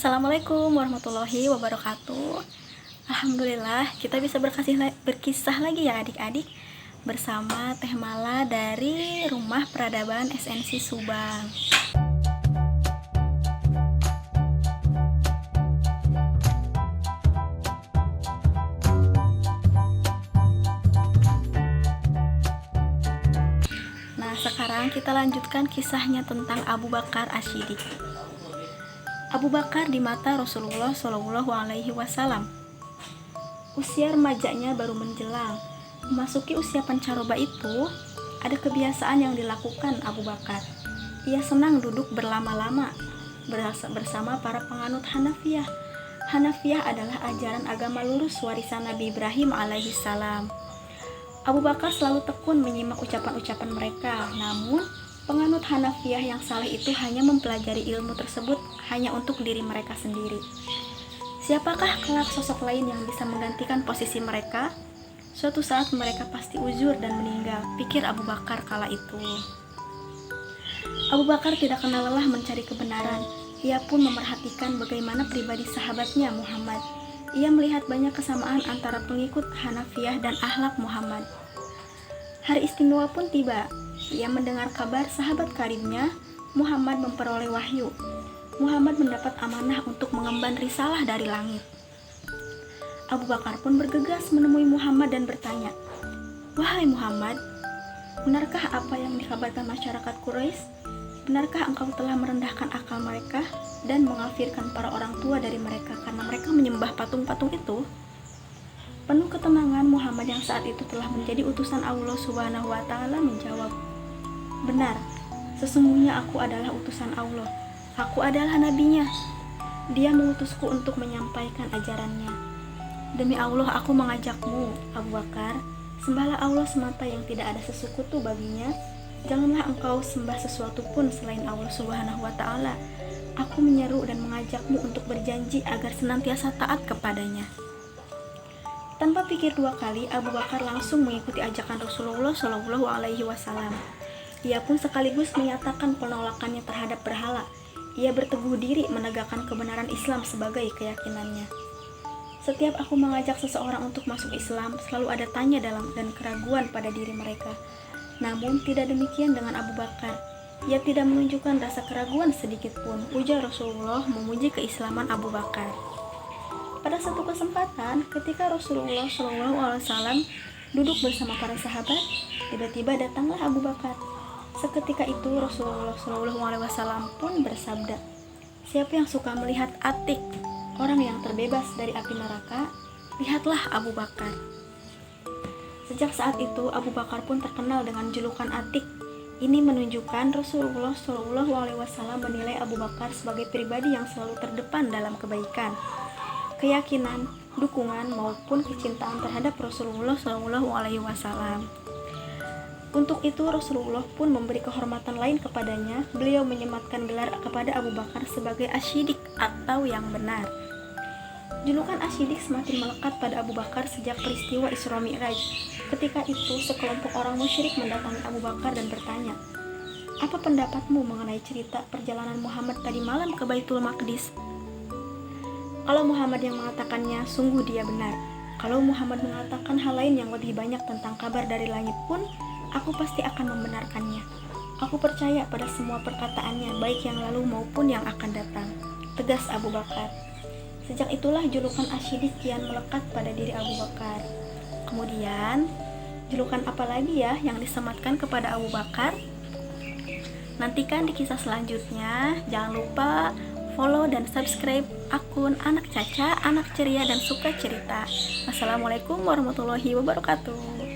Assalamualaikum warahmatullahi wabarakatuh. Alhamdulillah kita bisa berkisah lagi ya adik-adik bersama Teh Mala dari Rumah Peradaban SNC Subang. Nah, sekarang kita lanjutkan kisahnya tentang Abu Bakar Asy-Siddiq. Abu Bakar di mata Rasulullah Shallallahu Alaihi Wasallam. Usia remajanya baru menjelang. Memasuki usia pancaroba itu, ada kebiasaan yang dilakukan Abu Bakar. Ia senang duduk berlama-lama bersama para penganut Hanafiyah. Hanafiyah adalah ajaran agama lurus warisan Nabi Ibrahim alaihi salam. Abu Bakar selalu tekun menyimak ucapan-ucapan mereka, namun penganut Hanafiyah yang saleh itu hanya mempelajari ilmu tersebut hanya untuk diri mereka sendiri. Siapakah kelak sosok lain yang bisa menggantikan posisi mereka? Suatu saat mereka pasti uzur dan meninggal, pikir Abu Bakar kala itu. Abu Bakar tidak kenal lelah mencari kebenaran. Ia pun memerhatikan bagaimana pribadi sahabatnya Muhammad. Ia melihat banyak kesamaan antara pengikut Hanafiyah dan akhlak Muhammad. Hari istimewa pun tiba. Ia mendengar kabar sahabat karibnya Muhammad memperoleh wahyu. Muhammad mendapat amanah untuk mengemban risalah dari langit. Abu Bakar pun bergegas menemui Muhammad dan bertanya, "Wahai Muhammad, benarkah apa yang dikabarkan masyarakat Quraisy? Benarkah engkau telah merendahkan akal mereka dan mengafirkan para orang tua dari mereka karena mereka menyembah patung-patung itu?" Penuh ketenangan, Muhammad yang saat itu telah menjadi utusan Allah Subhanahu wa Ta'ala menjawab, "Benar, sesungguhnya aku adalah utusan Allah. Aku adalah nabinya. Dia mengutusku untuk menyampaikan ajarannya. Demi Allah aku mengajakmu, Abu Bakar, sembahlah Allah semata yang tidak ada sekutu baginya. Janganlah engkau sembah sesuatu pun selain Allah Subhanahu wa Ta'ala. Aku menyeru dan mengajakmu untuk berjanji agar senantiasa taat kepadanya." Tanpa pikir dua kali, Abu Bakar langsung mengikuti ajakan Rasulullah Shallallahu Alaihi Wasallam. Ia pun sekaligus menyatakan penolakannya terhadap berhala. Ia berteguh diri menegakkan kebenaran Islam sebagai keyakinannya. Setiap aku mengajak seseorang untuk masuk Islam, selalu ada tanya dalam dan keraguan pada diri mereka. Namun tidak demikian dengan Abu Bakar. Ia tidak menunjukkan rasa keraguan sedikit pun, ujar Rasulullah memuji keislaman Abu Bakar. Pada satu kesempatan, ketika Rasulullah SAW duduk bersama para sahabat, tiba-tiba datanglah Abu Bakar. Seketika itu Rasulullah SAW pun bersabda, "Siapa yang suka melihat Atik, orang yang terbebas dari api neraka, lihatlah Abu Bakar." Sejak saat itu Abu Bakar pun terkenal dengan julukan Atik. Ini menunjukkan Rasulullah SAW menilai Abu Bakar sebagai pribadi yang selalu terdepan dalam kebaikan, keyakinan, dukungan maupun kecintaan terhadap Rasulullah SAW. Untuk itu Rasulullah pun memberi kehormatan lain kepadanya. Beliau menyematkan gelar kepada Abu Bakar sebagai Asy-Siddiq atau yang benar. Julukan Asy-Siddiq semakin melekat pada Abu Bakar sejak peristiwa Isra Mi'raj. Ketika itu sekelompok orang musyrik mendatangi Abu Bakar dan bertanya, "Apa pendapatmu mengenai cerita perjalanan Muhammad tadi malam ke Baitul Maqdis?" Kalau Muhammad yang mengatakannya, sungguh dia benar. Kalau Muhammad mengatakan hal lain yang lebih banyak tentang kabar dari langit pun, aku pasti akan membenarkannya. Aku percaya pada semua perkataannya, baik yang lalu maupun yang akan datang, tegas Abu Bakar. Sejak itulah julukan Asy-Siddiq kian melekat pada diri Abu Bakar. Kemudian, julukan apa lagi ya yang disematkan kepada Abu Bakar? Nantikan di kisah selanjutnya. Jangan lupa follow dan subscribe akun Anak Caca, Anak Ceria dan Suka Cerita. Wassalamualaikum warahmatullahi wabarakatuh.